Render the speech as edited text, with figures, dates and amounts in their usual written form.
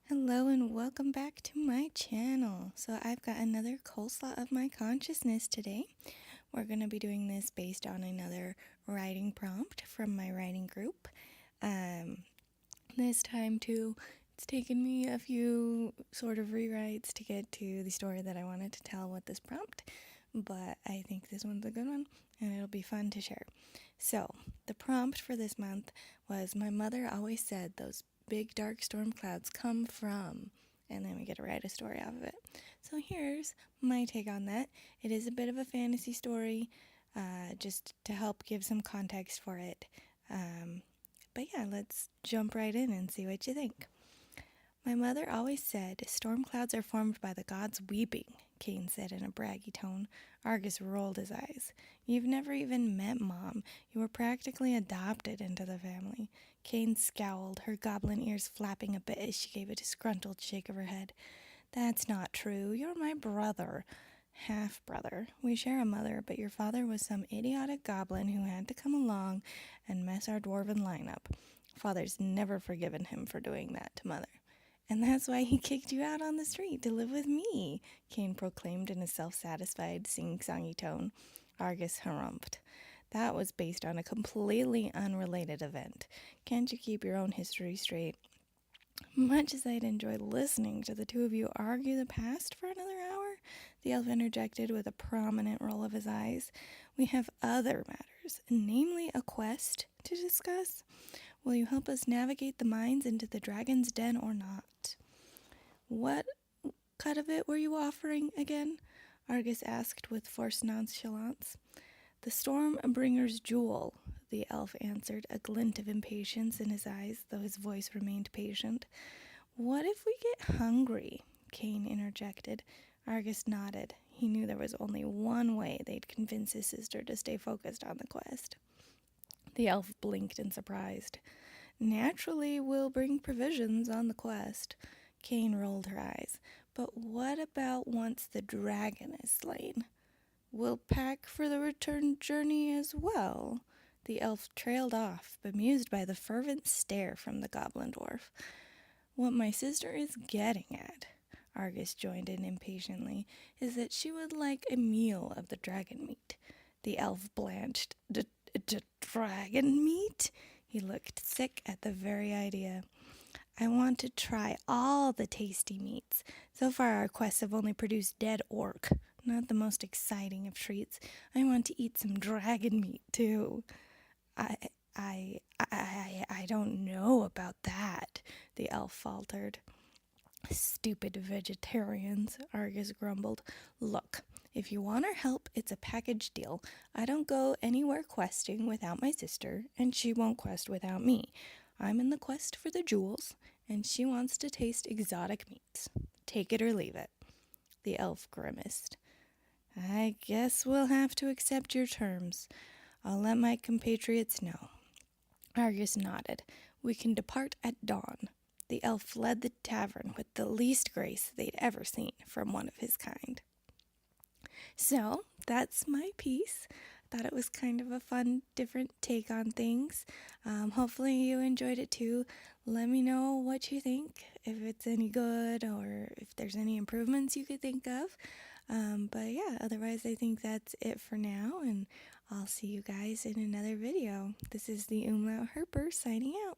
Hello and welcome back to my channel. So I've got another coleslaw of my consciousness today. We're going to be doing this based on another writing prompt from my writing group. This time too, it's taken me a few sort of rewrites to get to the story that I wanted to tell with this prompt, but I think this one's a good one and it'll be fun to share. So the prompt for this month was, my mother always said those big dark storm clouds come from, and then we get to write a story off of it. So here's my take on that. It is a bit of a fantasy story, just to help give some context for it. But yeah, let's jump right in and see what you think. My mother always said storm clouds are formed by the gods weeping, Kayne said in a braggy tone. Argus rolled his eyes. You've never even met Mom. You were practically adopted into the family. Kayne scowled, her goblin ears flapping a bit as she gave a disgruntled shake of her head. That's not true. You're my brother. Half-brother. We share a mother, but your father was some idiotic goblin who had to come along and mess our dwarven lineup. Father's never forgiven him for doing that to Mother. And that's why he kicked you out on the street to live with me, Kayne proclaimed in a self-satisfied, sing-songy tone. Argus harumphed. That was based on a completely unrelated event. Can't you keep your own history straight? Much as I'd enjoy listening to the two of you argue the past for another hour, the elf interjected with a prominent roll of his eyes, we have other matters, namely a quest, to discuss. Will you help us navigate the mines into the dragon's den or not? What cut of it were you offering again? Argus asked with forced nonchalance. The Stormbringer's jewel, the elf answered, a glint of impatience in his eyes, though his voice remained patient. What if we get hungry? Kayne interjected. Argus nodded. He knew there was only one way they'd convince his sister to stay focused on the quest. The elf blinked in surprise. Naturally, we'll bring provisions on the quest. Kayne rolled her eyes. But what about once the dragon is slain? We'll pack for the return journey as well. The elf trailed off, bemused by the fervent stare from the goblin dwarf. What my sister is getting at, Argus joined in impatiently, is that she would like a meal of the dragon meat. The elf blanched. Dragon meat? He looked sick at the very idea. I want to try all the tasty meats. So far our quests have only produced dead orc. Not the most exciting of treats. I want to eat some dragon meat too. I don't know about that, the elf faltered. Stupid vegetarians, Argus grumbled. Look, if you want our help, it's a package deal. I don't go anywhere questing without my sister, and she won't quest without me. I'm in the quest for the jewels, and she wants to taste exotic meats. Take it or leave it. The elf grimaced. I guess we'll have to accept your terms. I'll let my compatriots know. Argus nodded. We can depart at dawn. The elf fled the tavern with the least grace they'd ever seen from one of his kind. So, that's my piece. Thought it was kind of a fun, different take on things. Hopefully you enjoyed it too. Let me know what you think, if it's any good or if there's any improvements you could think of. But yeah, otherwise I think that's it for now, and I'll see you guys in another video. This is the Umlaut Herper signing out.